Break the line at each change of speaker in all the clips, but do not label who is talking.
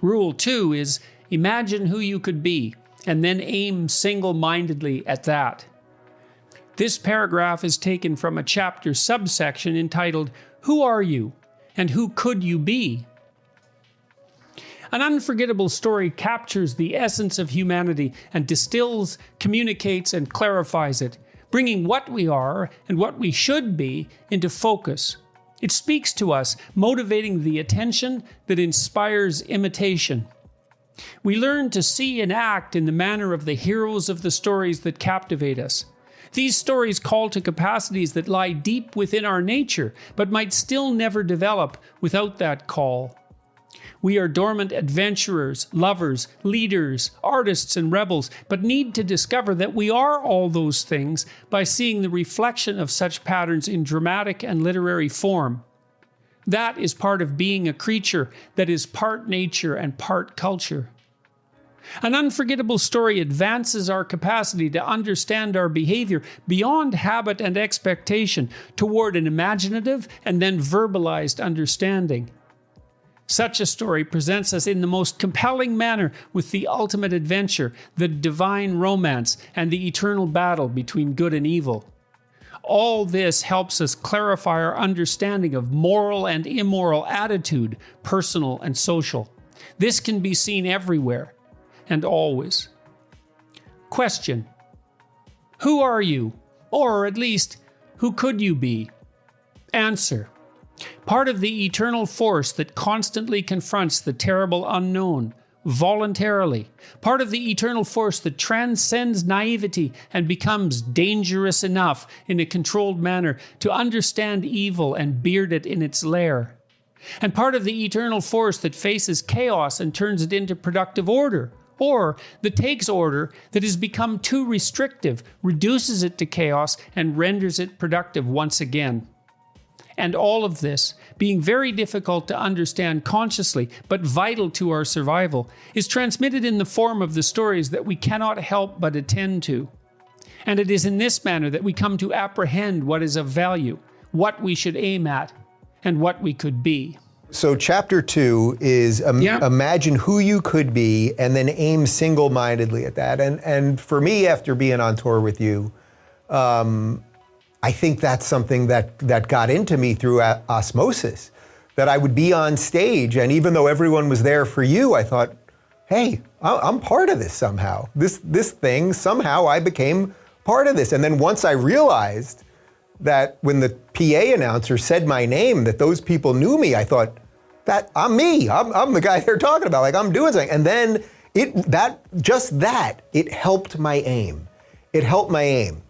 Rule 2 is imagine who you could be, and then aim single-mindedly at that. This paragraph is taken from a chapter subsection entitled, Who Are You? And Who Could You Be? An unforgettable story captures the essence of humanity and distills, communicates, and clarifies it, bringing what we are and what we should be into focus. It speaks to us, motivating the attention that inspires imitation. We learn to see and act in the manner of the heroes of the stories that captivate us. These stories call to capacities that lie deep within our nature, but might still never develop without that call. We are dormant adventurers, lovers, leaders, artists, and rebels, but need to discover that we are all those things by seeing the reflection of such patterns in dramatic and literary form. That is part of being a creature that is part nature and part culture. An unforgettable story advances our capacity to understand our behavior beyond habit and expectation toward an imaginative and then verbalized understanding. Such a story presents us in the most compelling manner with the ultimate adventure, the divine romance, and the eternal battle between good and evil. All this helps us clarify our understanding of moral and immoral attitude, personal and social. This can be seen everywhere and always. Question: who are you? Or at least, who could you be? Answer: part of the eternal force that constantly confronts the terrible unknown, voluntarily. Part of the eternal force that transcends naivety and becomes dangerous enough in a controlled manner to understand evil and beard it in its lair. And part of the eternal force that faces chaos and turns it into productive order. Or that takes order that has become too restrictive, reduces it to chaos, and renders it productive once again. And all of this, being very difficult to understand consciously, but vital to our survival, is transmitted in the form of the stories that we cannot help but attend to. And it is in this manner that we come to apprehend what is of value, what we should aim at, and what we could be.
So chapter 2 is imagine who you could be and then aim single-mindedly at that. And for me, after being on tour with you, I think that's something that got into me through osmosis, that I would be on stage, and even though everyone was there for you, I thought, hey, I'm part of this somehow. This thing, somehow I became part of this. And then once I realized that when the PA announcer said my name, that those people knew me, I thought, that I'm me. I'm the guy they're talking about. Like, I'm doing something. And then it helped my aim. It helped my aim.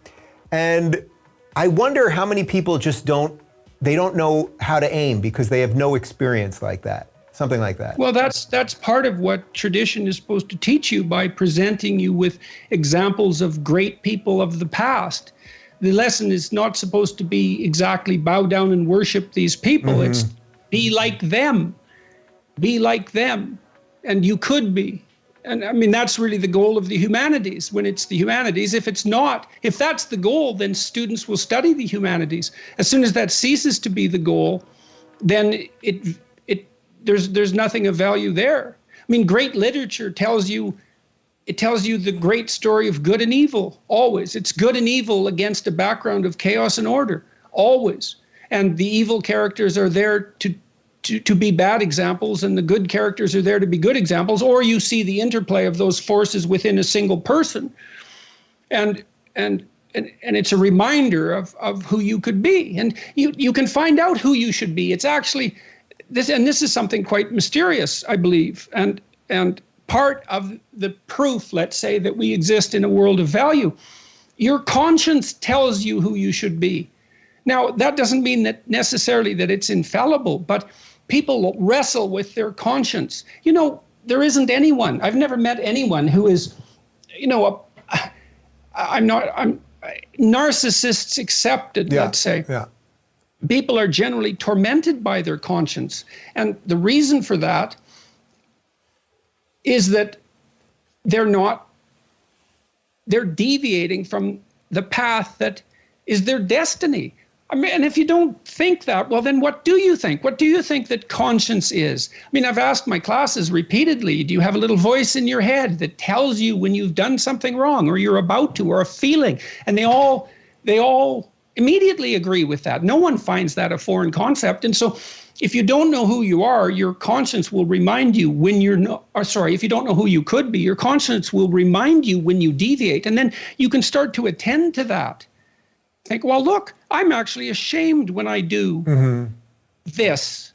And I wonder how many people just don't know how to aim because they have no experience like that, something like that.
Well, that's part of what tradition is supposed to teach you by presenting you with examples of great people of the past. The lesson is not supposed to be exactly bow down and worship these people. Mm-hmm. It's be like them. Be like them. And you could be. And I mean, that's really the goal of the humanities. When it's the humanities, if that's the goal, then students will study the humanities. As soon as that ceases to be the goal, then there's nothing of value there. I mean, great literature tells you the great story of good and evil, always. It's good and evil against a background of chaos and order, always. And the evil characters are there to be bad examples, and the good characters are there to be good examples, or you see the interplay of those forces within a single person. And it's a reminder of who you could be. And you can find out who you should be. It's actually this is something quite mysterious, I believe. And part of the proof, let's say, that we exist in a world of value. Your conscience tells you who you should be. Now, that doesn't mean that necessarily that it's infallible, but people wrestle with their conscience. You know, there isn't anyone, I've never met anyone who is, narcissists accepted, let's say. Yeah. People are generally tormented by their conscience. And the reason for that is that they're deviating from the path that is their destiny. I mean, and if you don't think that, well, then what do you think? What do you think that conscience is? I mean, I've asked my classes repeatedly, do you have a little voice in your head that tells you when you've done something wrong or you're about to, or a feeling? And they all immediately agree with that. No one finds that a foreign concept. And so if you don't know who you are, your conscience will remind you when you're not, or sorry, if you don't know who you could be, your conscience will remind you when you deviate. And then you can start to attend to that. Think, well, look, I'm actually ashamed when I do this.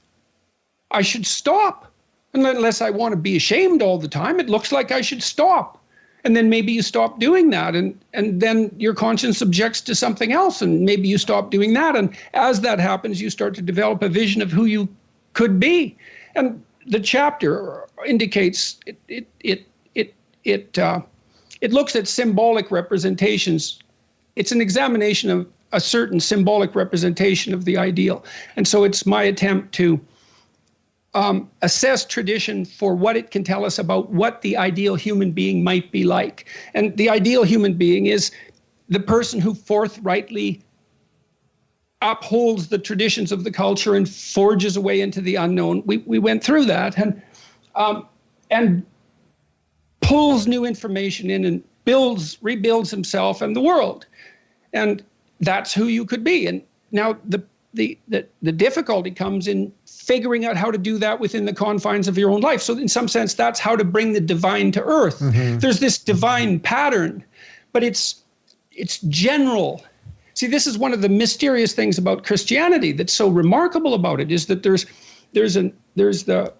I should stop. Unless I want to be ashamed all the time, it looks like I should stop. And then maybe you stop doing that, and then your conscience objects to something else, and maybe you stop doing that. And as that happens, you start to develop a vision of who you could be. And the chapter indicates it looks at symbolic representations. It's an examination of a certain symbolic representation of the ideal. And so it's my attempt to assess tradition for what it can tell us about what the ideal human being might be like. And the ideal human being is the person who forthrightly upholds the traditions of the culture and forges a way into the unknown. We went through that, and pulls new information in and rebuilds himself and the world. And that's who you could be. And now the difficulty comes in figuring out how to do that within the confines of your own life. So in some sense, that's how to bring the divine to earth. There's this divine pattern, but it's general. See, this is one of the mysterious things about Christianity that's so remarkable about it, is that there's the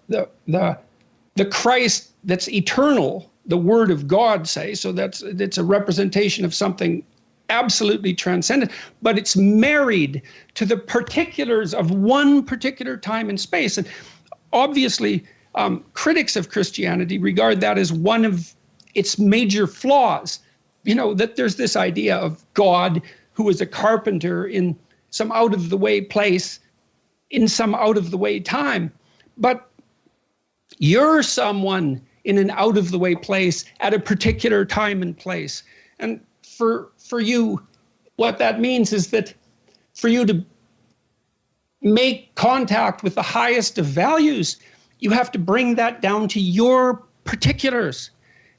Christ that's eternal, the Word of God, say. So it's a representation of something absolutely transcendent, but it's married to the particulars of one particular time and space. And obviously, critics of Christianity regard that as one of its major flaws. You know, that there's this idea of God who is a carpenter in some out-of-the-way place, in some out-of-the-way time. But you're someone in an out-of-the-way place at a particular time and place. And for you, what that means is that for you to make contact with the highest of values, you have to bring that down to your particulars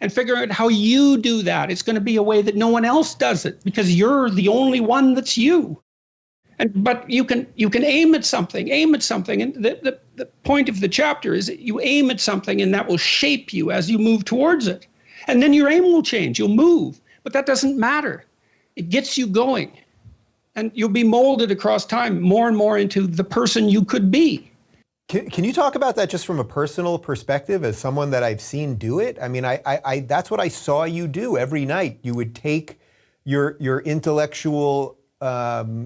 and figure out how you do that. It's going to be a way that no one else does it, because you're the only one that's you. But you can aim at something. And the point of the chapter is that you aim at something, and that will shape you as you move towards it. And then your aim will change. You'll move. But that doesn't matter. It gets you going. And you'll be molded across time more and more into the person you could be.
Can you talk about that just from a personal perspective, as someone that I've seen do it? I mean, I that's what I saw you do every night. You would take your intellectual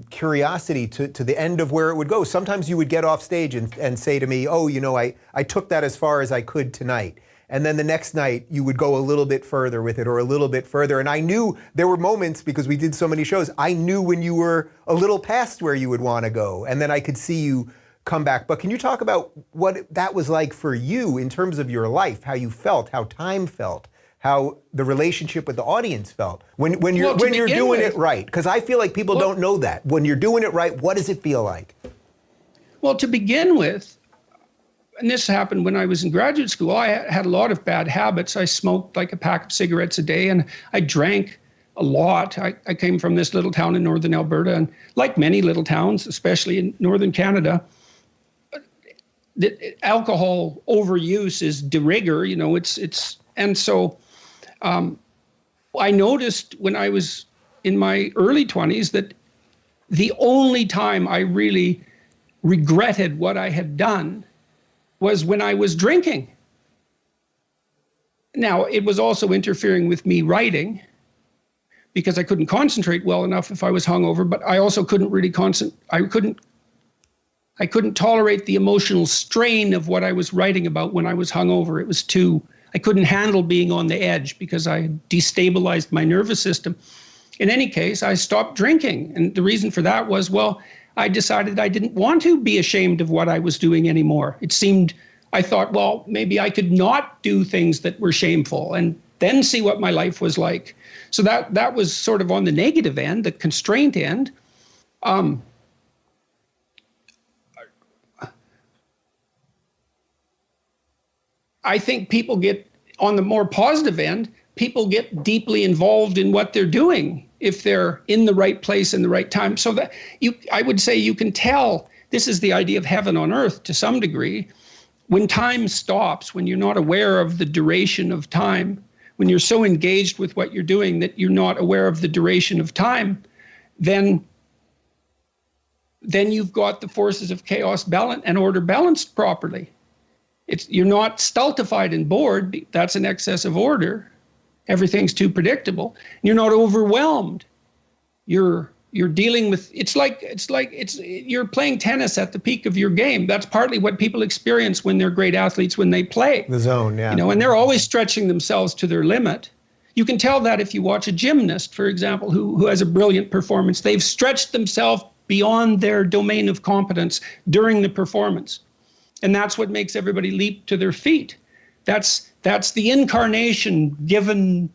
curiosity to the end of where it would go. Sometimes you would get off stage and say to me, oh, you know, I took that as far as I could tonight. And then the next night you would go a little bit further with it, or a little bit further. And I knew there were moments, because we did so many shows, I knew when you were a little past where you would want to go. And then I could see you come back. But can you talk about what that was like for you in terms of your life, how you felt, how time felt, how the relationship with the audience felt when you're doing it right? Because I feel like people don't know that. When you're doing it right, what does it feel like?
Well, to begin with, and this happened when I was in graduate school, I had a lot of bad habits. I smoked like a pack of cigarettes a day, and I drank a lot. I came from this little town in northern Alberta, and like many little towns, especially in northern Canada, the alcohol overuse is de rigueur. You know, and so I noticed when I was in my early 20s that the only time I really regretted what I had done was when I was drinking. Now, it was also interfering with me writing, because I couldn't concentrate well enough if I was hungover, but I also couldn't really I couldn't tolerate the emotional strain of what I was writing about when I was hungover. It was I couldn't handle being on the edge, because I had destabilized my nervous system. In any case, I stopped drinking. And the reason for that was, well, I decided I didn't want to be ashamed of what I was doing anymore. I thought, well, maybe I could not do things that were shameful and then see what my life was like. So that was sort of on the negative end, the constraint end. I think people get, on the more positive end, people get deeply involved in what they're doing if they're in the right place in the right time. So that I would say you can tell, this is the idea of heaven on earth to some degree. When time stops, when you're not aware of the duration of time, when you're so engaged with what you're doing that you're not aware of the duration of time, then you've got the forces of chaos and order balanced properly. You're not stultified and bored. That's an excess of order. Everything's too predictable. You're not overwhelmed. You're dealing with, it's like you're playing tennis at the peak of your game. That's partly what people experience when they're great athletes, when they play.
The zone, yeah.
And they're always stretching themselves to their limit. You can tell that if you watch a gymnast, for example, who has a brilliant performance. They've stretched themselves beyond their domain of competence during the performance. And that's what makes everybody leap to their feet. That's the incarnation given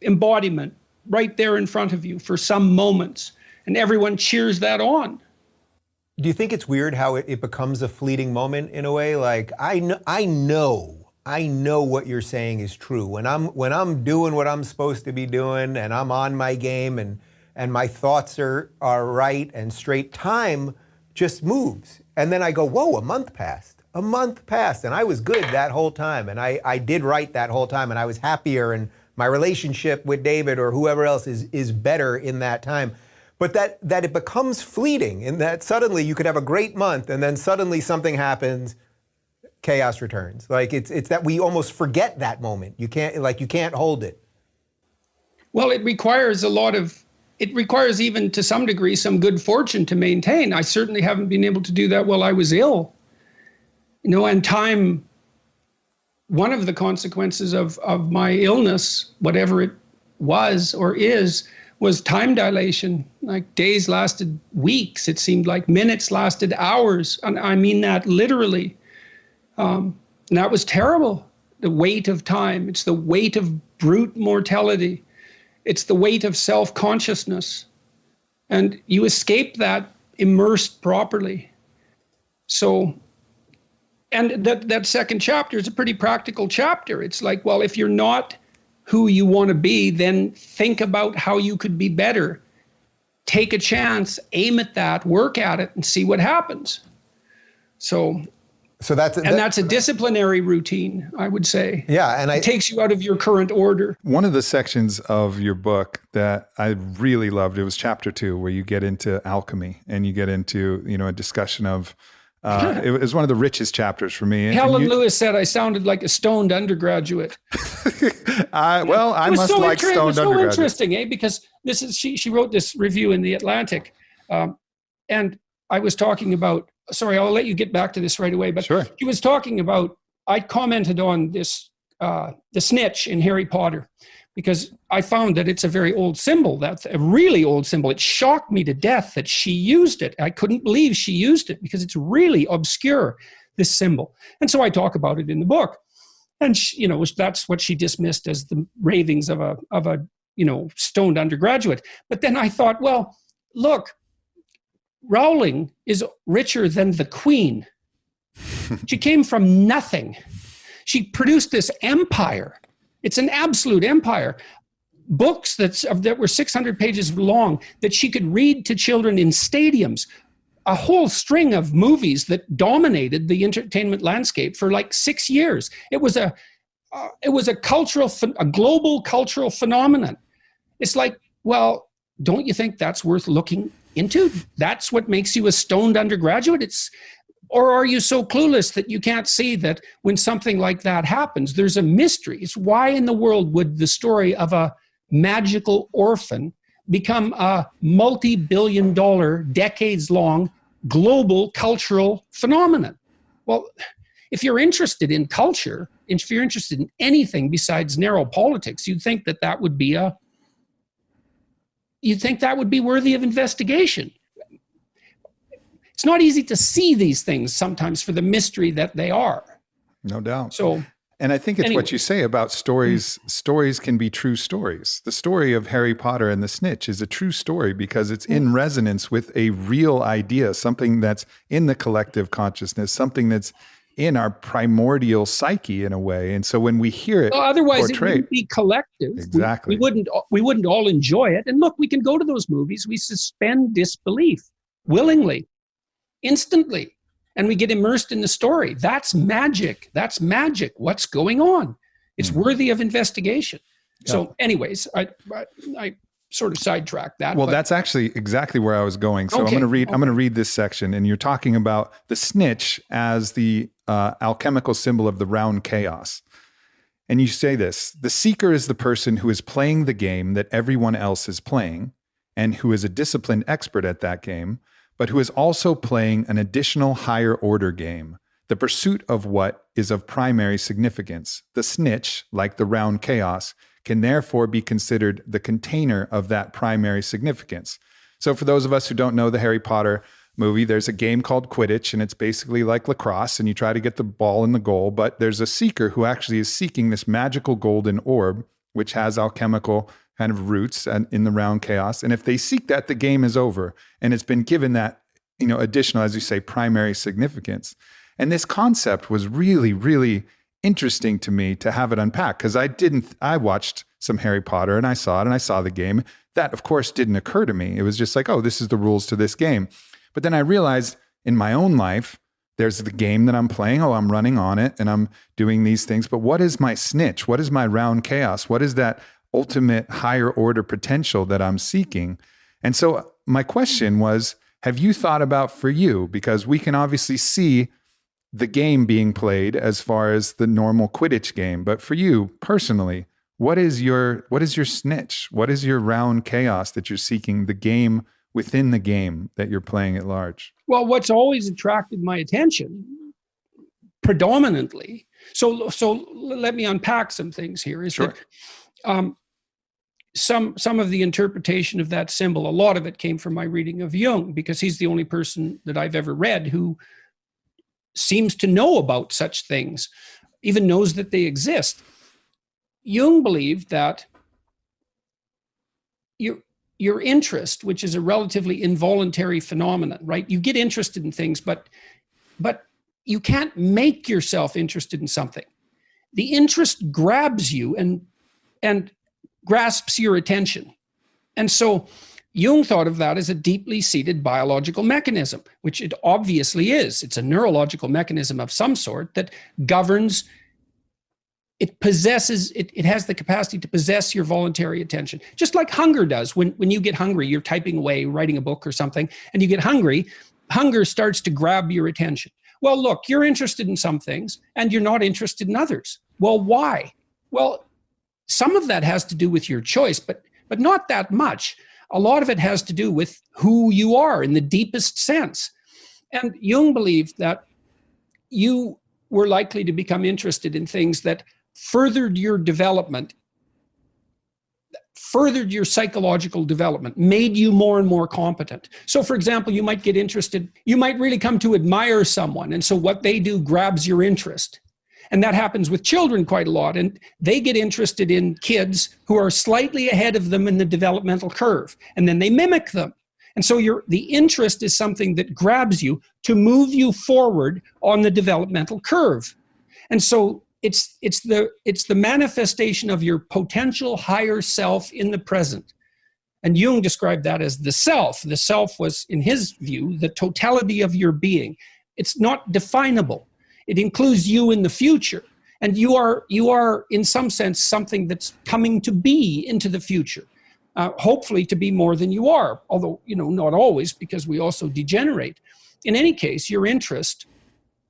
embodiment right there in front of you for some moments. And everyone cheers that on.
Do you think it's weird how it becomes a fleeting moment in a way? Like, I know what you're saying is true. When I'm doing what I'm supposed to be doing and I'm on my game and my thoughts are right and straight, time just moves. And then I go, whoa, a month passed, and I was good that whole time, and I did right that whole time, and I was happier, and my relationship with David or whoever else is better in that time. But that it becomes fleeting, in that suddenly you could have a great month, and then suddenly something happens, chaos returns. Like it's that we almost forget that moment. You can't hold it.
Well, it requires even to some degree some good fortune to maintain. I certainly haven't been able to do that while I was ill. And time, one of the consequences of my illness, whatever it was or is, was time dilation. Like days lasted weeks. It seemed like minutes lasted hours. And I mean that literally. And that was terrible. The weight of time. It's the weight of brute mortality. It's the weight of self-consciousness. And you escape that immersed properly. So, and that second chapter is a pretty practical chapter. It's like, well, if you're not who you want to be, then think about how you could be better. Take a chance, aim at that, work at it, and see what happens. So that's a disciplinary routine, I would say.
Yeah, and it
takes you out of your current order.
One of the sections of your book that I really loved, it was chapter 2, where you get into alchemy and you get into a discussion of. It was one of the richest chapters for me.
Helen Lewis said I sounded like a stoned undergraduate.
I must like stoned undergraduates. It was so
interesting, because this is she wrote this review in The Atlantic, and I was talking about. Sorry, I'll let you get back to this right away. But
sure.
She was talking about. I commented on this the snitch in Harry Potter, because I found that it's a very old symbol. That's a really old symbol. It shocked me to death that she used it. I couldn't believe she used it because it's really obscure, this symbol. And so I talk about it in the book. And she, that's what she dismissed as the ravings of a stoned undergraduate. But then I thought, well, look, Rowling is richer than the Queen. She came from nothing. She produced this empire. It's an absolute empire. Books that were 600 pages long that she could read to children in stadiums. A whole string of movies that dominated the entertainment landscape for like 6 years. It was a global cultural phenomenon. It's like, well, don't you think that's worth looking into? That's what makes you a stoned undergraduate? Or are you so clueless that you can't see that when something like that happens, there's a mystery? It's why in the world would the story of a magical orphan become a multi-billion-dollar, decades-long global cultural phenomenon? Well, if you're interested in culture, if you're interested in anything besides narrow politics, you'd think that would be worthy of investigation. It's not easy to see these things sometimes for the mystery that they are.
No doubt.
So,
and I think it's what you say about stories. Stories can be true stories. The story of Harry Potter and the Snitch is a true story because it's in resonance with a real idea, something that's in the collective consciousness, something that's in our primordial psyche in a way. And so when we hear it
otherwise
portrayed,
it wouldn't be collective.
Exactly.
We wouldn't all enjoy it. And look, we can go to those movies. We suspend disbelief willingly, instantly, and we get immersed in the story. That's magic. That's magic. What's going on? It's worthy of investigation. Yeah. So anyways, I sort of sidetracked that.
Well, that's actually exactly where I was going. So okay. I'm going to read this section, and you're talking about the snitch as the alchemical symbol of the round chaos. And you say this: the seeker is the person who is playing the game that everyone else is playing, and who is a disciplined expert at that game, but who is also playing an additional higher order game, the pursuit of what is of primary significance. The snitch, like the round chaos, can therefore be considered the container of that primary significance. So for those of us who don't know the Harry Potter movie, there's a game called Quidditch, and it's basically like lacrosse, and you try to get the ball in the goal, but there's a seeker who actually is seeking this magical golden orb, which has alchemical kind of roots in the round chaos. And if they seek that, the game is over, and it's been given that, additional, as you say, primary significance. And this concept was really, really interesting to me to have it unpacked, because I watched some Harry Potter and I saw it and I saw the game. That, of course, didn't occur to me. It was just like, oh, this is the rules to this game. But then I realized in my own life, there's the game that I'm playing. Oh, I'm running on it and I'm doing these things. But what is my snitch? What is my round chaos? What is that ultimate higher order potential that I'm seeking? And so my question was, have you thought about for you? Because we can obviously see the game being played as far as the normal Quidditch game. But for you personally, what is your snitch? What is your round chaos that you're seeking, the game within the game that you're playing at large?
Well, what's always attracted my attention predominantly, so let me unpack some things here, is
sure.
that some of the interpretation of that symbol, a lot of it came from my reading of Jung, because he's the only person that I've ever read who seems to know about such things, even knows that they exist. Jung believed that your interest, which is a relatively involuntary phenomenon, right? You get interested in things, but you can't make yourself interested in something. The interest grabs you and grasps your attention. And so Jung thought of that as a deeply seated biological mechanism, which it obviously is. It's a neurological mechanism of some sort that governs, it has the capacity to possess your voluntary attention, just like hunger does. When you get hungry, you're typing away, writing a book or something, and you get hungry, hunger starts to grab your attention. Well, look, you're interested in some things and you're not interested in others. Well, why? Well, some of that has to do with your choice, but not that much. A lot of it has to do with who you are in the deepest sense. And Jung believed that you were likely to become interested in things that furthered your development, furthered your psychological development, made you more and more competent. So for example, you might get interested, you might really come to admire someone. And so what they do grabs your interest. And that happens with children quite a lot. And they get interested in kids who are slightly ahead of them in the developmental curve. And then they mimic them. And so the interest is something that grabs you to move you forward on the developmental curve. And so it's the manifestation of your potential higher self in the present. And Jung described that as the self. The self was, in his view, the totality of your being. It's not definable. It includes you in the future. And you are in some sense, something that's coming to be into the future. Hopefully to be more than you are, although, not always, because we also degenerate. In any case, your interest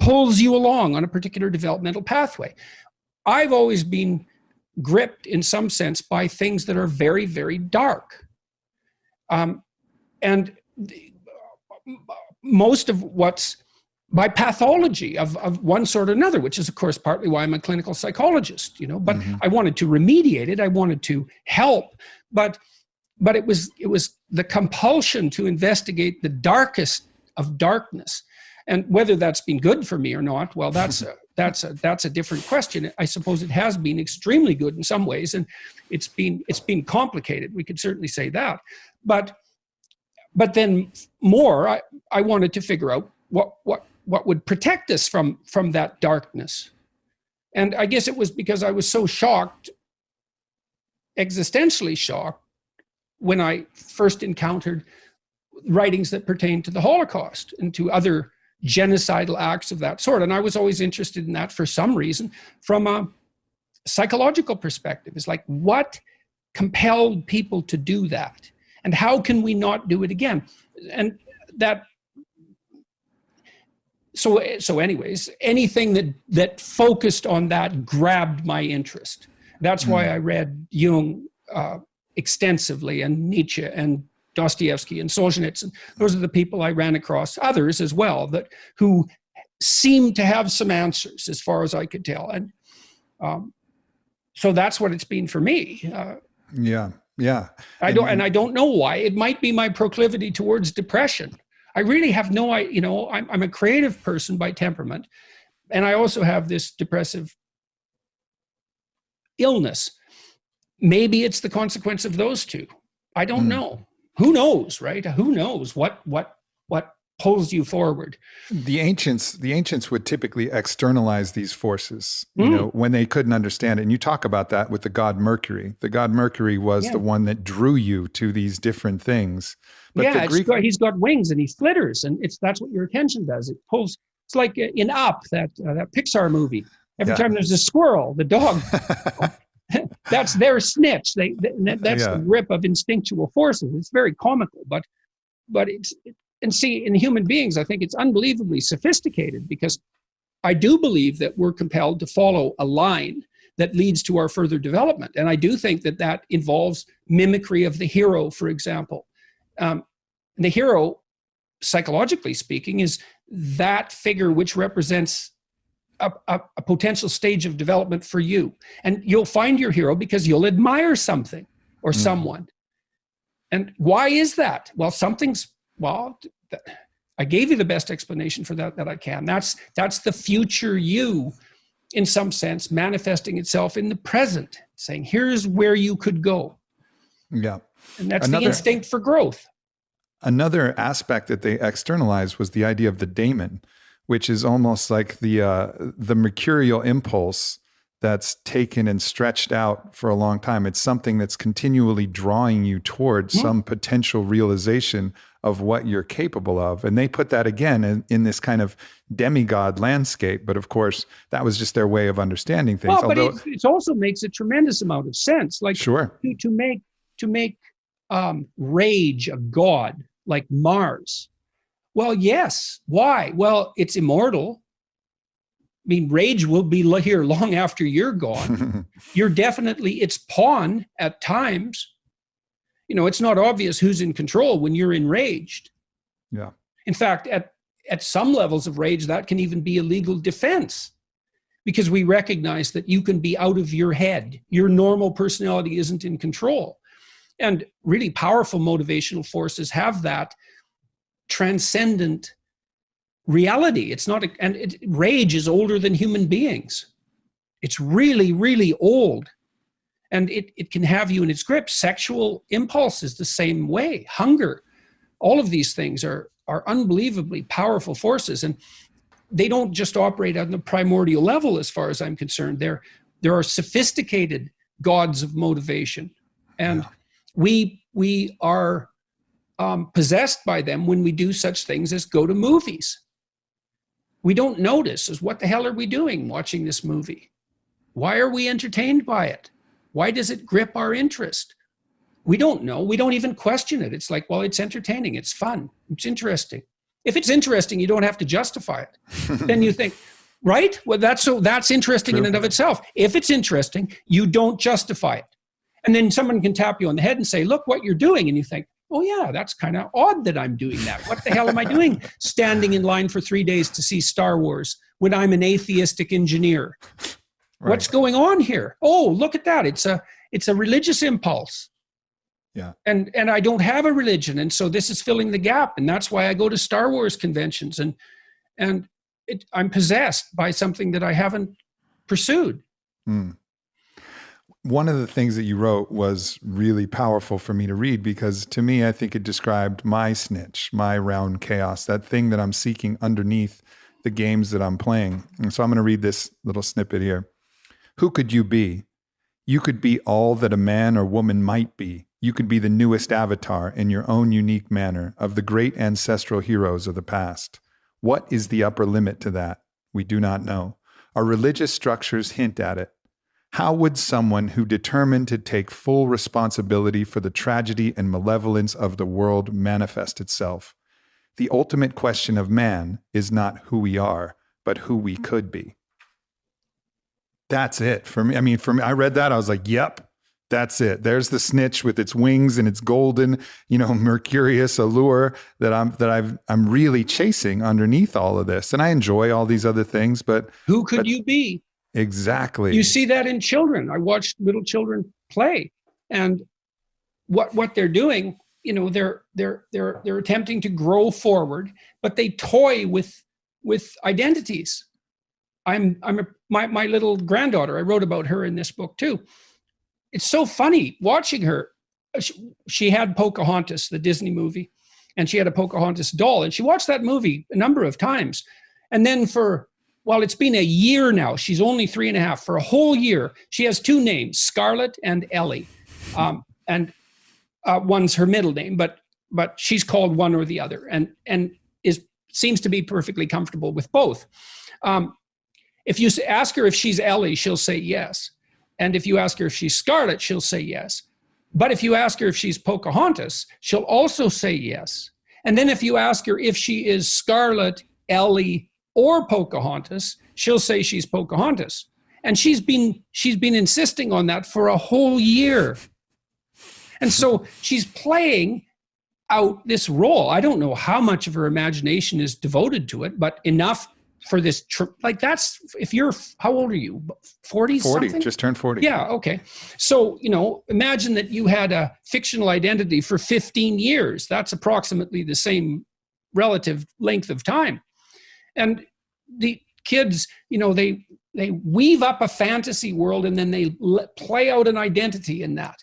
pulls you along on a particular developmental pathway. I've always been gripped in some sense by things that are very, very dark. And most of what's by pathology of one sort or another, which is, of course, partly why I'm a clinical psychologist, but I wanted to remediate it. I wanted to help, but it was the compulsion to investigate the darkest of darkness. And whether that's been good for me or not, well, that's a different question. I suppose it has been extremely good in some ways, and it's been complicated. We could certainly say that, but then more, I wanted to figure out would protect us from that darkness. And I guess it was because I was so shocked, existentially shocked, when I first encountered writings that pertain to the Holocaust and to other genocidal acts of that sort. And I was always interested in that for some reason from a psychological perspective. It's like, what compelled people to do that? And how can we not do it again? And that, so anyways, anything that focused on that grabbed my interest. That's why I read Jung extensively, and Nietzsche and Dostoevsky and Solzhenitsyn. Those are the people I ran across, others as well, who seemed to have some answers as far as I could tell. And so that's what it's been for me.
Yeah.
I don't know why. It might be my proclivity towards depression. I really have no idea. I'm a creative person by temperament, and I also have this depressive illness. Maybe it's the consequence of those two. I don't know. Who knows, right? Who knows what pulls you forward?
The ancients would typically externalize these forces, when they couldn't understand it. And you talk about that with the god Mercury. The god Mercury was the one that drew you to these different things. But
he's got wings and he flitters, and that's what your attention does. It pulls. It's like in Up, that Pixar movie. Every time there's a squirrel, the dog. That's their snitch. That's the grip of instinctual forces. It's very comical, but and see, in human beings, I think it's unbelievably sophisticated, because I do believe that we're compelled to follow a line that leads to our further development. And I do think that involves mimicry of the hero, for example. The hero, psychologically speaking, is that figure which represents a potential stage of development for you. And you'll find your hero because you'll admire something or someone. And why is that? Well, I gave you the best explanation for that I can. That's the future you, in some sense, manifesting itself in the present, saying, here's where you could go. Yeah. And that's the instinct for growth.
Another aspect that they externalized was the idea of the daemon, which is almost like the mercurial impulse that's taken and stretched out for a long time. It's something that's continually drawing you towards some potential realization of what you're capable of. And they put that again in this kind of demigod landscape. But of course, that was just their way of understanding things.
Well, but it also makes a tremendous amount of sense. Like,
sure.
to make rage a god like Mars. Well, yes. Why? Well, it's immortal. I mean, rage will be here long after you're gone. You're definitely its pawn at times. It's not obvious who's in control when you're enraged.
Yeah.
In fact, at some levels of rage, that can even be a legal defense, because we recognize that you can be out of your head. Your normal personality isn't in control. And really powerful motivational forces have that transcendent reality. It's not, rage is older than human beings. It's really, really old. And it can have you in its grip. Sexual impulses the same way. Hunger. All of these things are unbelievably powerful forces. And they don't just operate on the primordial level, as far as I'm concerned. There are sophisticated gods of motivation. And we are possessed by them when we do such things as go to movies. We don't notice as what the hell are we doing watching this movie? Why are we entertained by it? Why does it grip our interest? We don't know. We don't even question it. It's like, well, it's entertaining. It's fun. It's interesting. If it's interesting, you don't have to justify it. Then you think, right? Well, that's interesting in and of itself. If it's interesting, you don't justify it. And then someone can tap you on the head and say, look what you're doing. And you think, oh yeah, that's kind of odd that I'm doing that. What the hell am I doing standing in line for 3 days to see Star Wars when I'm an atheistic engineer? Right. What's going on here? Oh, look at that. It's a religious impulse.
Yeah.
And I don't have a religion. And so this is filling the gap. And that's why I go to Star Wars conventions. And I'm possessed by something that I haven't pursued.
One of the things that you wrote was really powerful for me to read, because to me, I think it described my snitch, my round chaos, that thing that I'm seeking underneath the games that I'm playing. And so I'm going to read this little snippet here. Who could you be? You could be all that a man or woman might be. You could be the newest avatar in your own unique manner of the great ancestral heroes of the past. What is the upper limit to that? We do not know. Our religious structures hint at it. How would someone who determined to take full responsibility for the tragedy and malevolence of the world manifest itself? The ultimate question of man is not who we are, but who we could be. That's it for me. I mean, for me, I read that. I was like, yep, that's it. There's the snitch with its wings and its golden, mercurious allure that I'm really chasing underneath all of this. And I enjoy all these other things, but
who could you be?
Exactly.
You see that in children. I watched little children play, and what they're doing, they're attempting to grow forward, but they toy with identities. My little granddaughter, I wrote about her in this book too. It's so funny watching her. She had Pocahontas, the Disney movie, and she had a Pocahontas doll, and she watched that movie a number of times. And then it's been a year now. She's only 3.5. For a whole year, she has two names, Scarlett and Ellie. And one's her middle name, but she's called one or the other, and seems to be perfectly comfortable with both. If you ask her if she's Ellie, she'll say yes. And if you ask her if she's Scarlett, she'll say yes. But if you ask her if she's Pocahontas, she'll also say yes. And then if you ask her if she is Scarlett, Ellie, or Pocahontas, she'll say she's Pocahontas. And she's been insisting on that for a whole year. And so she's playing out this role. I don't know how much of her imagination is devoted to it, but enough for this that's, if you're, how old are you? 40 something?
Just turned 40.
Yeah, okay. So, imagine that you had a fictional identity for 15 years. That's approximately the same relative length of time. And the kids, they weave up a fantasy world, and then they play out an identity in that.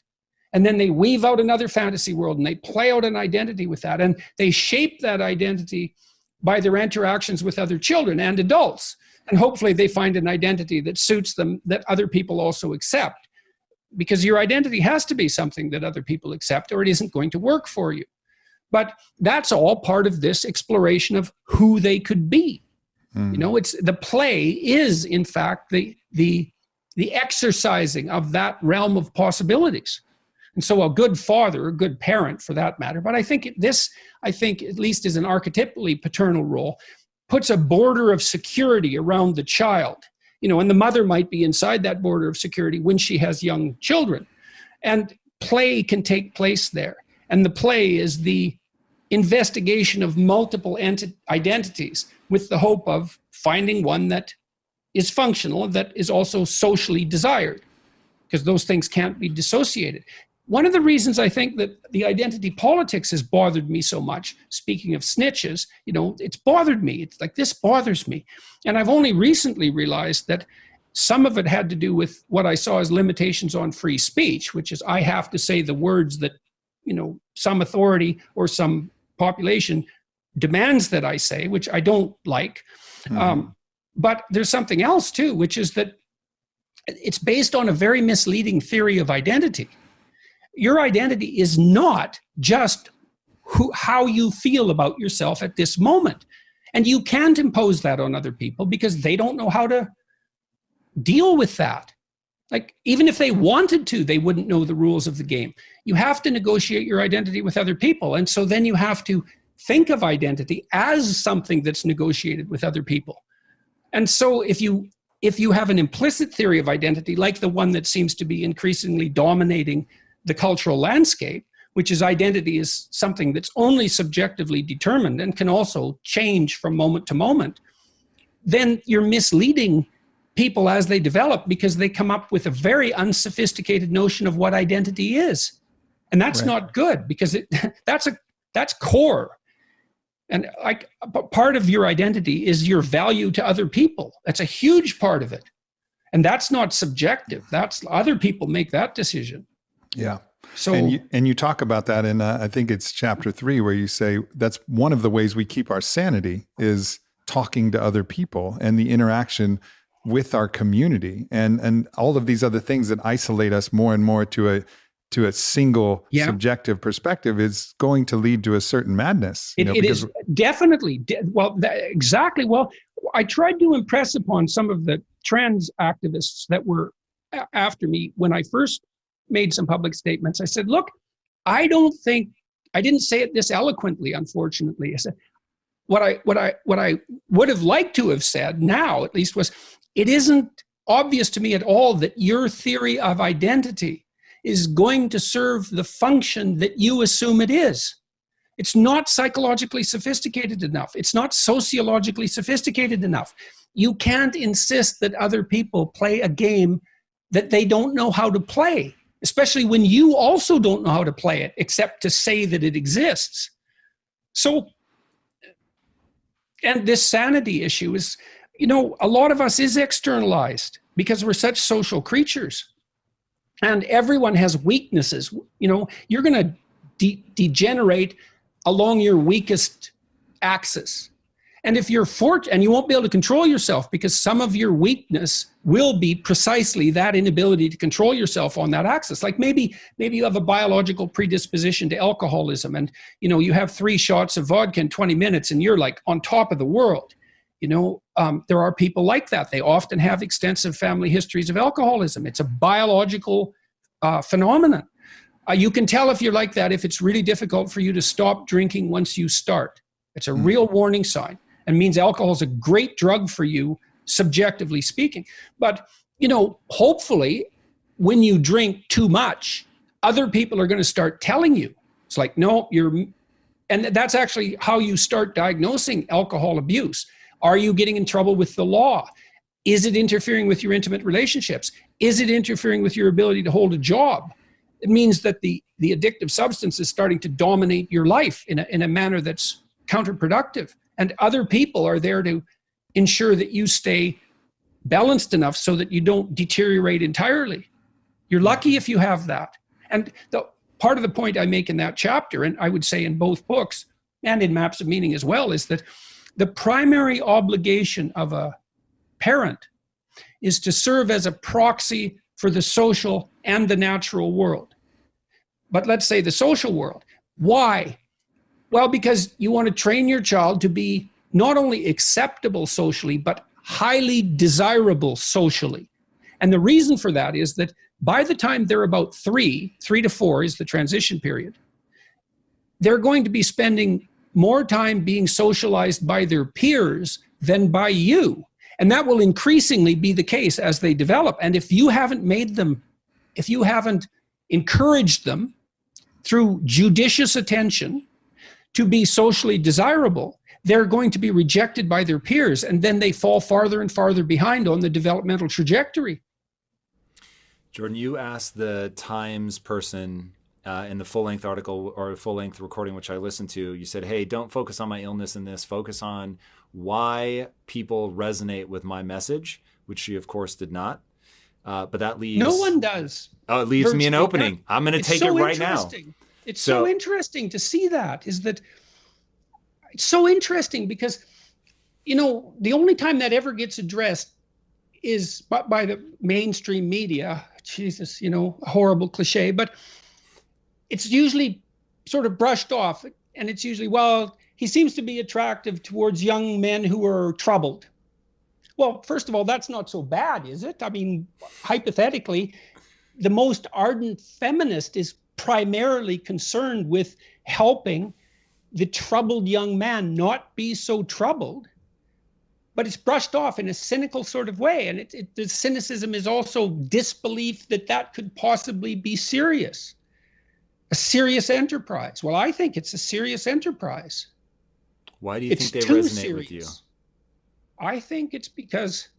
And then they weave out another fantasy world, and they play out an identity with that. And they shape that identity by their interactions with other children and adults. And hopefully they find an identity that suits them, that other people also accept. Because your identity has to be something that other people accept, or it isn't going to work for you. But that's all part of this exploration of who they could be. It's the play is, in fact, the exercising of that realm of possibilities. And so a good father, a good parent for that matter, but I think at least is an archetypally paternal role, puts a border of security around the child, and the mother might be inside that border of security when she has young children. And play can take place there. And the play is the investigation of multiple identities with the hope of finding one that is functional, that is also socially desired, because those things can't be dissociated. One of the reasons I think that the identity politics has bothered me so much, speaking of snitches, it's bothered me. It's like, this bothers me. And I've only recently realized that some of it had to do with what I saw as limitations on free speech, which is I have to say the words that, some authority or some population demands that I say, which I don't like. Mm-hmm. But there's something else too, which is that it's based on a very misleading theory of identity. Your identity is not just how you feel about yourself at this moment. And you can't impose that on other people because they don't know how to deal with that. Like, even if they wanted to, they wouldn't know the rules of the game. You have to negotiate your identity with other people. And so then you have to think of identity as something that's negotiated with other people. And so if you have an implicit theory of identity, like the one that seems to be increasingly dominating the cultural landscape, which is identity is something that's only subjectively determined and can also change from moment to moment, then you're misleading people as they develop because they come up with a very unsophisticated notion of what identity is. And that's not good, because that's core. And part of your identity is your value to other people. That's a huge part of it. And that's not subjective. That's other people make that decision.
Yeah. So, and you talk about that in, I think it's chapter 3, where you say that's one of the ways we keep our sanity is talking to other people and the interaction with our community and all of these other things that isolate us more and more to a single subjective perspective is going to lead to a certain madness.
It is definitely. Exactly. Well, I tried to impress upon some of the trans activists that were after me when I first made some public statements. I said, look, I didn't say it this eloquently, unfortunately. I said, what I would have liked to have said now, at least, was it isn't obvious to me at all that your theory of identity is going to serve the function that you assume it is. It's not psychologically sophisticated enough. It's not sociologically sophisticated enough. You can't insist that other people play a game that they don't know how to play, especially when you also don't know how to play it, except to say that it exists. So, and this sanity issue is, a lot of us is externalized because we're such social creatures. And everyone has weaknesses. You're going to degenerate along your weakest axis. And if you're and you won't be able to control yourself because some of your weakness will be precisely that inability to control yourself on that axis. Like maybe you have a biological predisposition to alcoholism and, you have 3 shots of vodka in 20 minutes and you're like on top of the world. There are people like that. They often have extensive family histories of alcoholism. It's a biological phenomenon. You can tell if you're like that if it's really difficult for you to stop drinking once you start. It's a real warning sign and means alcohol is a great drug for you, subjectively speaking. But, hopefully when you drink too much, other people are going to start telling you. It's like, no, and that's actually how you start diagnosing alcohol abuse. Are you getting in trouble with the law? Is it interfering with your intimate relationships? Is it interfering with your ability to hold a job? It means that the addictive substance is starting to dominate your life in a manner that's counterproductive. And other people are there to ensure that you stay balanced enough so that you don't deteriorate entirely. You're lucky if you have that. And part of the point I make in that chapter, and I would say in both books and in Maps of Meaning as well, is that the primary obligation of a parent is to serve as a proxy for the social and the natural world. But let's say the social world. Why? Well, because you want to train your child to be not only acceptable socially, but highly desirable socially. And the reason for that is that by the time they're about 3 to 4 is the transition period, they're going to be spending more time being socialized by their peers than by you. And that will increasingly be the case as they develop. And if you haven't encouraged them through judicious attention to be socially desirable, they're going to be rejected by their peers. And then they fall farther and farther behind on the developmental trajectory.
Jordan, you asked the Times person in the full-length article or full-length recording, which I listened to, you said, hey, don't focus on my illness in this, focus on why people resonate with my message, which she, of course, did not. But that leaves...
No one does.
Oh, it leaves me an opening. I'm going to take it right now.
It's so interesting to see that, is that it's so interesting because, the only time that ever gets addressed is by the mainstream media. Jesus, a horrible cliche, but it's usually sort of brushed off. And it's usually, well, he seems to be attractive towards young men who are troubled. Well, first of all, that's not so bad, is it? I mean, hypothetically, the most ardent feminist is primarily concerned with helping the troubled young man not be so troubled. But it's brushed off in a cynical sort of way. And the cynicism is also disbelief that could possibly be serious. A serious enterprise. Well, I think it's a serious enterprise.
Why do you think they resonate with you?
I think it's because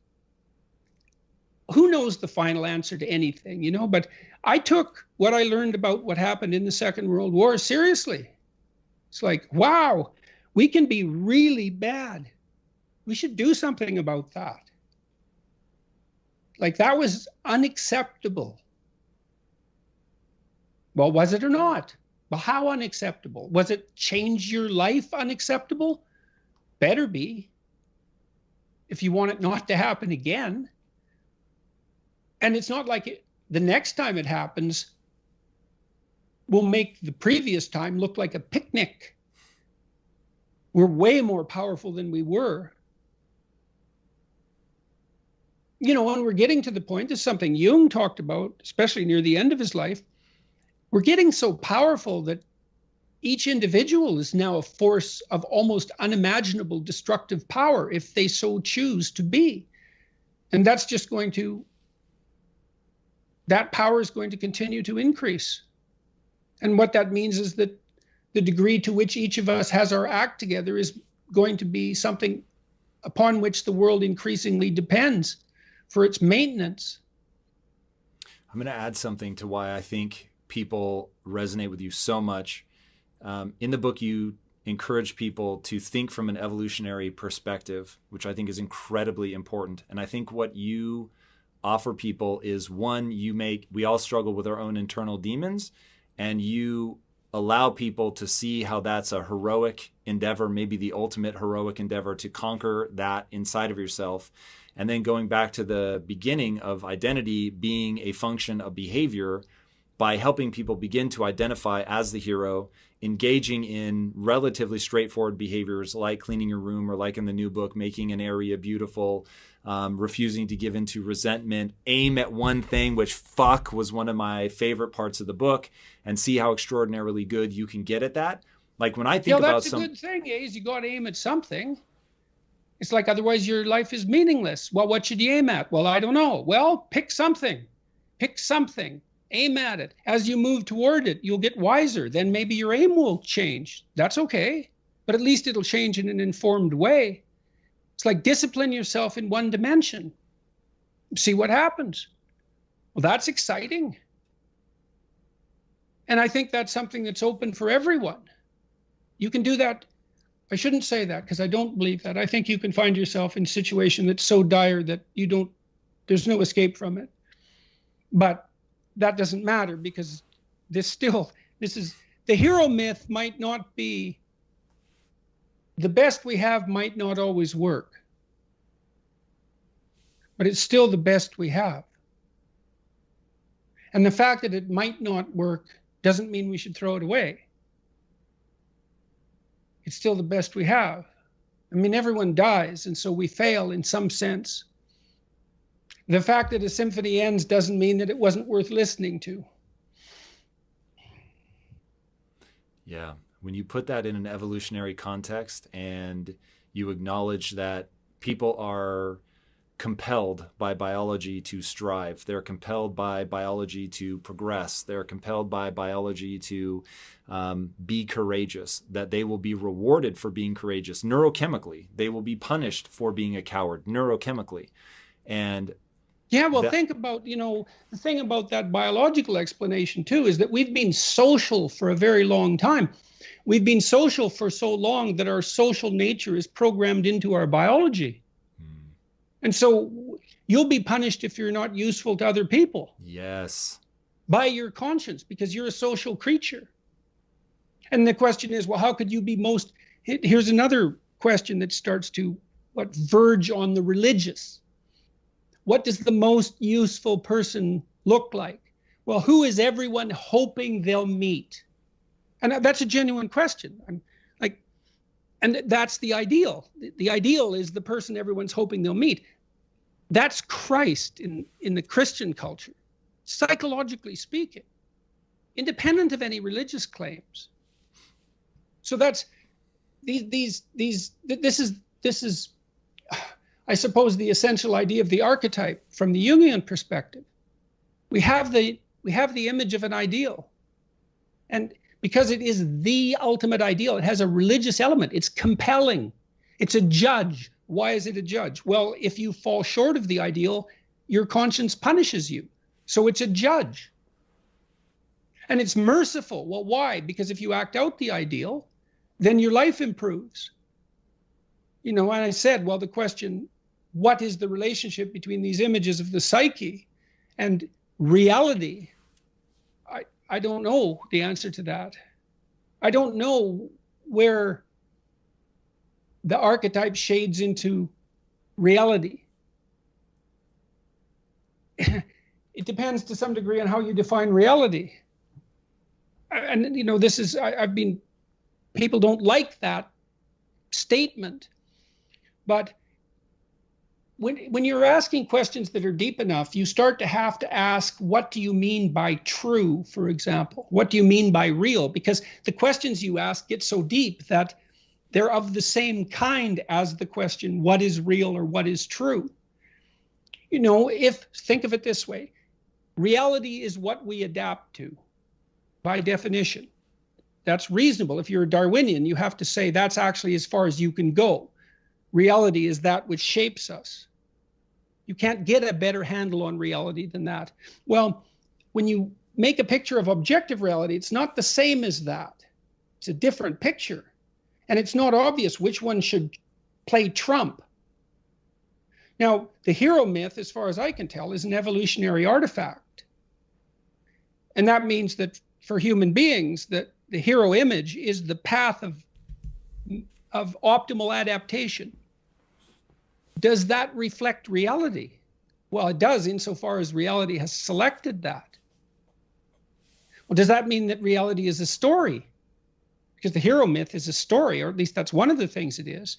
who knows the final answer to anything, but I took what I learned about what happened in the Second World War seriously. It's like, wow, we can be really bad. We should do something about that. Like, that was unacceptable. Well, was it or not? Well, how unacceptable? Was it change your life unacceptable? Better be. if you want it not to happen again. And it's not like the next time it happens will make the previous time look like a picnic. We're way more powerful than we were. You know, and we're getting to the point, this is something Jung talked about, especially near the end of his life. We're getting so powerful that each individual is now a force of almost unimaginable destructive power if they so choose to be. And that's just going to, that power is going to continue to increase. And what that means is that the degree to which each of us has our act together is going to be something upon which the world increasingly depends for its maintenance.
I'm going to add something to why I think people resonate with you so much. In the book, you encourage people to think from an evolutionary perspective, which I think is incredibly important. And I think what you offer people is, one, we all struggle with our own internal demons, and you allow people to see how that's a heroic endeavor, maybe the ultimate heroic endeavor, to conquer that inside of yourself. And then going back to the beginning of identity being a function of behavior, by helping people begin to identify as the hero, engaging in relatively straightforward behaviors like cleaning your room, or like in the new book, making an area beautiful, refusing to give into resentment, aim at one thing, which fuck was one of my favorite parts of the book, and see how extraordinarily good you can get at that. Like when I think about
that's a good thing, is you got to aim at something. It's like, otherwise your life is meaningless. Well, what should you aim at? Well, I don't know. Well, pick something. Pick something. Aim at it. As you move toward it, you'll get wiser. Then maybe your aim will change. That's okay. But at least it'll change in an informed way. It's like discipline yourself in one dimension. See what happens. Well, that's exciting. And I think that's something that's open for everyone. You can do that. I shouldn't say that, because I don't believe that. I think you can find yourself in a situation that's so dire that there's no escape from it. But that doesn't matter, because this is the hero myth might not be, the best we have might not always work, but it's still the best we have. And the fact that it might not work doesn't mean we should throw it away. It's still the best we have. I mean, everyone dies, and so we fail in some sense. The fact that a symphony ends doesn't mean that it wasn't worth listening to.
Yeah. When you put that in an evolutionary context and you acknowledge that people are compelled by biology to strive, they're compelled by biology to progress, they're compelled by biology to be courageous, that they will be rewarded for being courageous neurochemically. They will be punished for being a coward neurochemically. And
yeah, well, think about, the thing about that biological explanation too is that we've been social for a very long time. We've been social for so long that our social nature is programmed into our biology. And so you'll be punished if you're not useful to other people.
Yes.
By your conscience, because you're a social creature. And the question is, well, how could you be most, here's another question that starts to verge on the religious. What does the most useful person look like? Well, who is everyone hoping they'll meet? And that's a genuine question. And that's the ideal. The ideal is the person everyone's hoping they'll meet. That's Christ in the Christian culture, psychologically speaking, independent of any religious claims. So that's this is, I suppose, the essential idea of the archetype from the Jungian perspective. We have the image of an ideal, and because it is the ultimate ideal, it has a religious element. It's compelling. It's a judge. Why is it a judge? Well, if you fall short of the ideal, your conscience punishes you. So it's a judge. And it's merciful. Well, why? Because if you act out the ideal, then your life improves. And I said, well, the question, what is the relationship between these images of the psyche and reality? I don't know the answer to that. I don't know where the archetype shades into reality. It depends to some degree on how you define reality. And, this is, people don't like that statement. But when you're asking questions that are deep enough, you start to have to ask, what do you mean by true, for example? What do you mean by real? Because the questions you ask get so deep that they're of the same kind as the question, what is real or what is true? Think of it this way, reality is what we adapt to by definition. That's reasonable. If you're a Darwinian, you have to say that's actually as far as you can go. Reality is that which shapes us. You can't get a better handle on reality than that. Well, when you make a picture of objective reality, it's not the same as that. It's a different picture. And it's not obvious which one should play trump. Now, the hero myth, as far as I can tell, is an evolutionary artifact. And that means that for human beings, that the hero image is the path of optimal adaptation. Does that reflect reality? Well, it does insofar as reality has selected that. Well, does that mean that reality is a story? Because the hero myth is a story, or at least that's one of the things it is.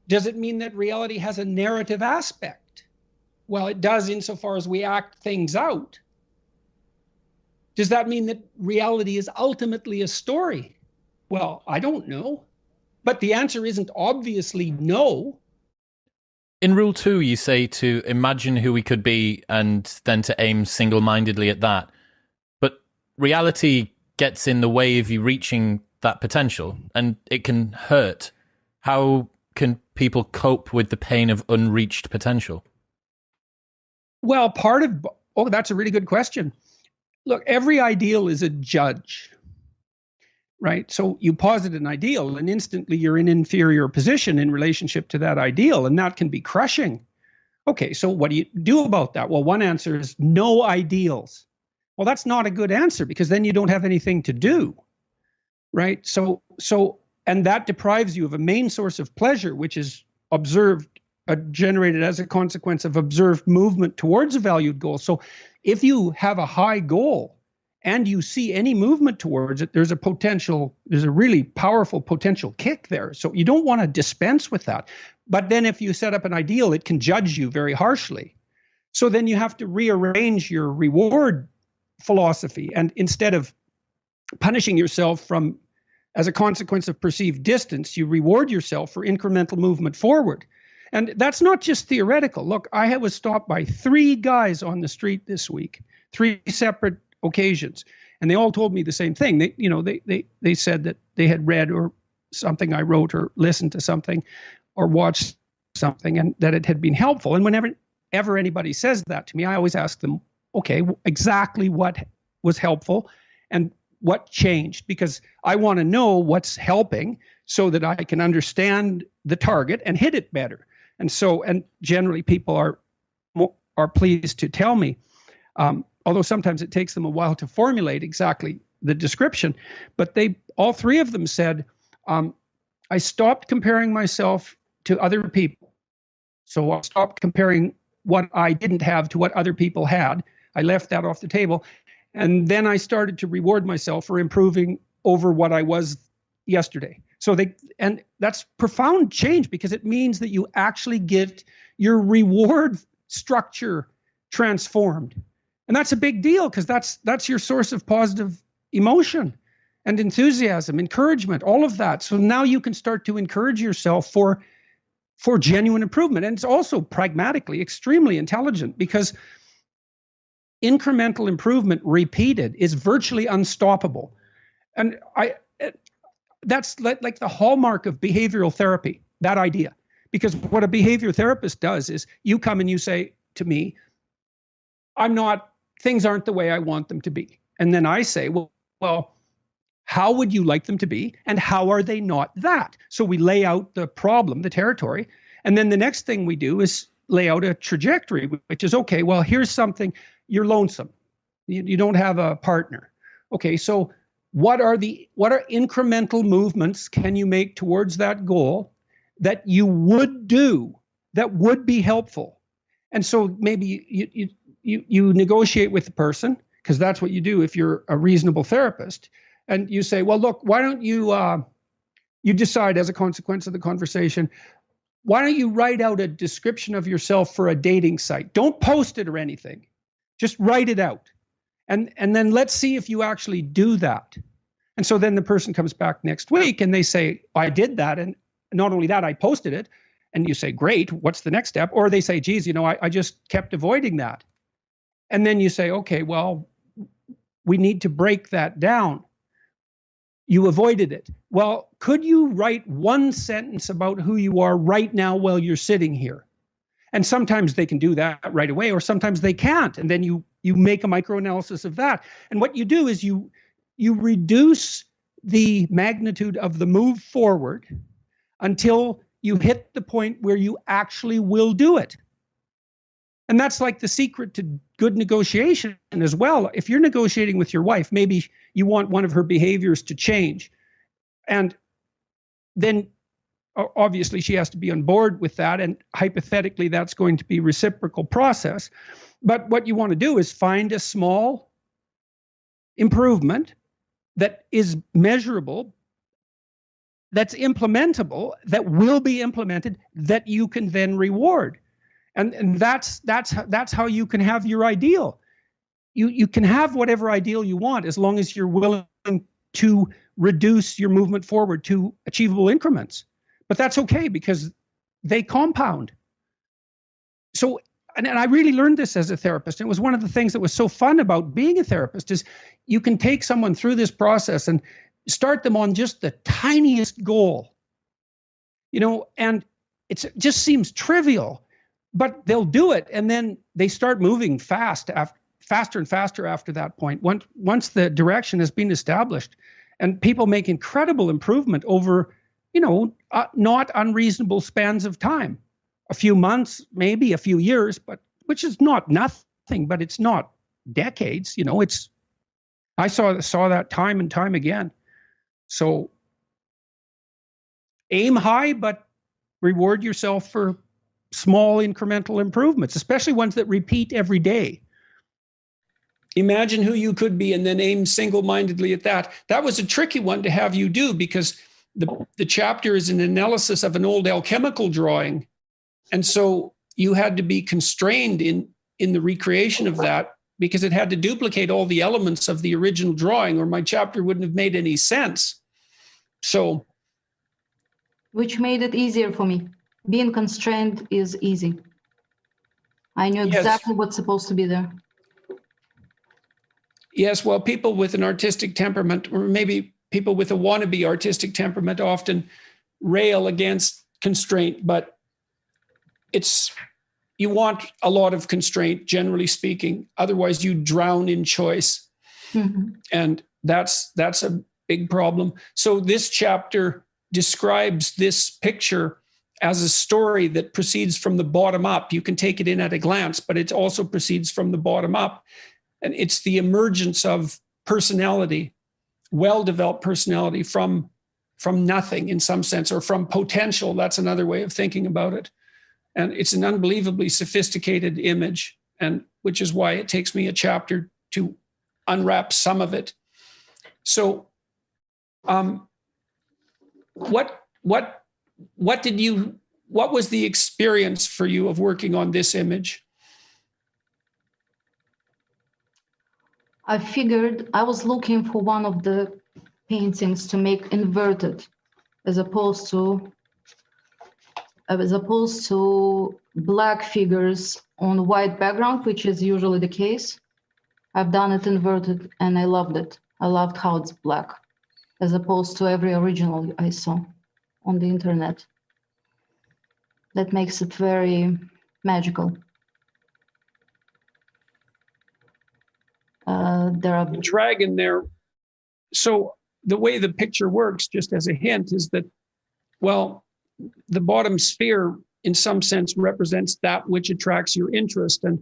Does it mean that reality has a narrative aspect? Well, it does insofar as we act things out. Does that mean that reality is ultimately a story? Well, I don't know. But the answer isn't obviously no.
In Rule 2, you say to imagine who we could be and then to aim single-mindedly at that. But reality gets in the way of you reaching that potential, and it can hurt. How can people cope with the pain of unreached potential?
Well, that's a really good question. Look, every ideal is a judge, right? So you posit an ideal and instantly you're in inferior position in relationship to that ideal, and that can be crushing. Okay, so what do you do about that? Well, one answer is no ideals. Well, that's not a good answer because then you don't have anything to do, right? And that deprives you of a main source of pleasure, which is generated as a consequence of observed movement towards a valued goal. So if you have a high goal and you see any movement towards it, there's a really powerful potential kick there. So you don't want to dispense with that. But then if you set up an ideal, it can judge you very harshly. So then you have to rearrange your reward philosophy. And instead of punishing yourself as a consequence of perceived distance, you reward yourself for incremental movement forward. And that's not just theoretical. Look, I was stopped by 3 guys on the street this week, 3 separate occasions, and they all told me the same thing. They said that they had read or something I wrote or listened to something or watched something and that it had been helpful. And whenever anybody says that to me, I always ask them, okay, exactly what was helpful and what changed, because I want to know what's helping so that I can understand the target and hit it better. And generally people are pleased to tell me, although sometimes it takes them a while to formulate exactly the description. But all 3 of them said, I stopped comparing myself to other people. So I stopped comparing what I didn't have to what other people had. I left that off the table. And then I started to reward myself for improving over what I was yesterday. And that's profound change because it means that you actually get your reward structure transformed. And that's a big deal because that's your source of positive emotion and enthusiasm, encouragement, all of that. So now you can start to encourage yourself for genuine improvement. And it's also pragmatically extremely intelligent because incremental improvement repeated is virtually unstoppable. And that's like the hallmark of behavioral therapy, that idea. Because what a behavior therapist does is you come and you say to me, things aren't the way I want them to be. And then I say, well, how would you like them to be? And how are they not that? So we lay out the problem, the territory. And then the next thing we do is lay out a trajectory, which is, okay, well, here's something. You're lonesome. You don't have a partner. Okay, so what are incremental movements can you make towards that goal that you would do that would be helpful. And so maybe you negotiate with the person, because that's what you do if you're a reasonable therapist. And you say, well, look, why don't you decide as a consequence of the conversation, why don't you write out a description of yourself for a dating site? Don't post it or anything. Just write it out. And then let's see if you actually do that. And so then the person comes back next week and they say, I did that. And not only that, I posted it. And you say, great, what's the next step? Or they say, geez, I just kept avoiding that. And then you say, okay, well, we need to break that down. You avoided it. Well, could you write one sentence about who you are right now while you're sitting here? And sometimes they can do that right away, or sometimes they can't. And then you make a microanalysis of that. And what you do is you reduce the magnitude of the move forward until you hit the point where you actually will do it. And that's like the secret to good negotiation as well. If you're negotiating with your wife, maybe you want one of her behaviors to change. And then obviously she has to be on board with that. And hypothetically, that's going to be a reciprocal process. But what you want to do is find a small improvement that is measurable, that's implementable, that will be implemented, that you can then reward. And that's how you can have your ideal. You can have whatever ideal you want as long as you're willing to reduce your movement forward to achievable increments. But that's okay because they compound. So, and I really learned this as a therapist. It was one of the things that was so fun about being a therapist is you can take someone through this process and start them on just the tiniest goal, and it just seems trivial. But they'll do it, and then they start moving faster and faster after that point. Once the direction has been established, and people make incredible improvement over, not unreasonable spans of time, a few months, maybe a few years, but which is not nothing, but it's not decades. I saw that time and time again. So aim high, but reward yourself for small incremental improvements, especially ones that repeat every day. Imagine who you could be and then aim single-mindedly at that. That was a tricky one to have you do because the chapter is an analysis of an old alchemical drawing. And so you had to be constrained in the recreation of that because it had to duplicate all the elements of the original drawing or my chapter wouldn't have made any sense. So,
which made it easier for me. Being constrained is easy. I knew exactly what's supposed to be there.
Yes, well, people with an artistic temperament, or maybe people with a wannabe artistic temperament, often rail against constraint, but you want a lot of constraint, generally speaking. Otherwise, you drown in choice. Mm-hmm. And that's a big problem. So this chapter describes this picture as a story that proceeds from the bottom up. You can take it in at a glance, but it also proceeds from the bottom up. And it's the emergence of personality, well-developed personality from nothing in some sense, or from potential. That's another way of thinking about it. And it's an unbelievably sophisticated image, and which is why it takes me a chapter to unwrap some of it. So what was the experience for you of working on this image?
I figured I was looking for one of the paintings to make inverted as opposed to black figures on white background, which is usually the case. I've done it inverted and I loved it. I loved how it's black as opposed to every original I saw on the internet. That makes it very magical. There are
the dragon there. So the way the picture works, just as a hint, is that, well, the bottom sphere in some sense represents that which attracts your interest, and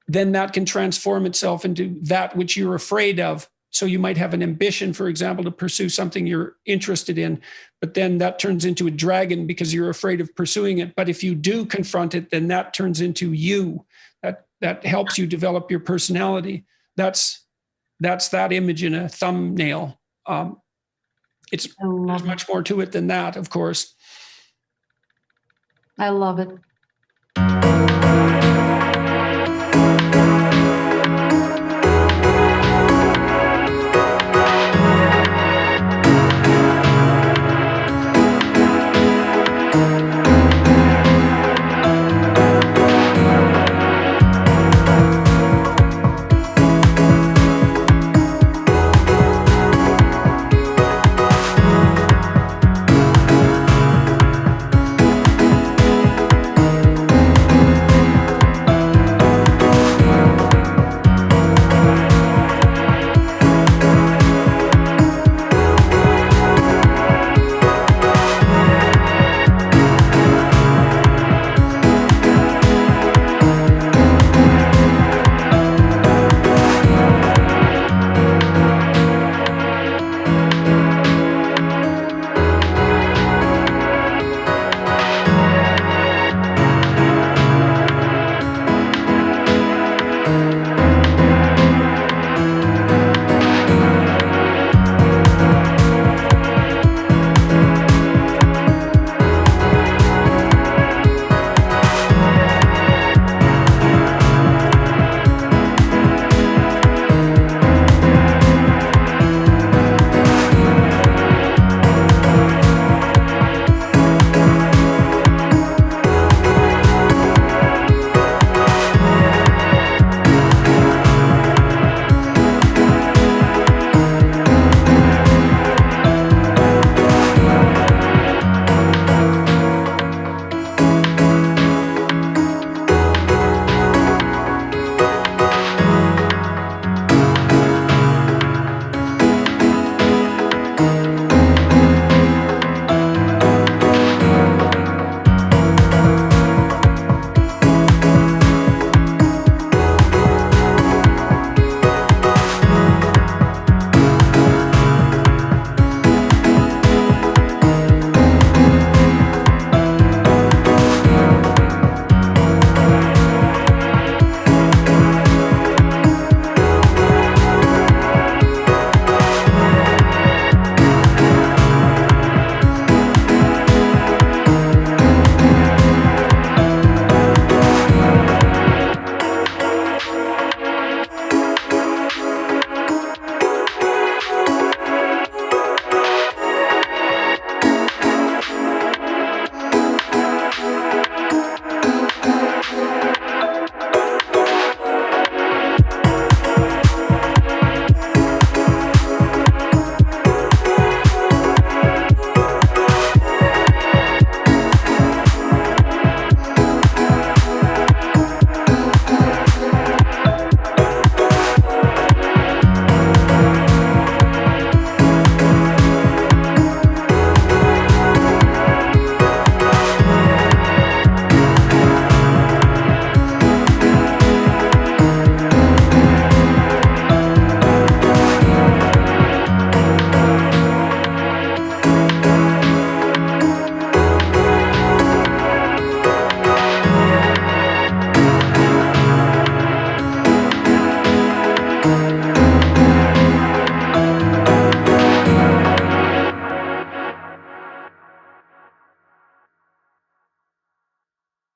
then that can transform itself into that which you're afraid of. So you might have an ambition, for example, to pursue something you're interested in, but then that turns into a dragon because you're afraid of pursuing it. But if you do confront it, then that turns into you. That helps you develop your personality. That's that image in a thumbnail. There's much more to it than that, of course.
I love it.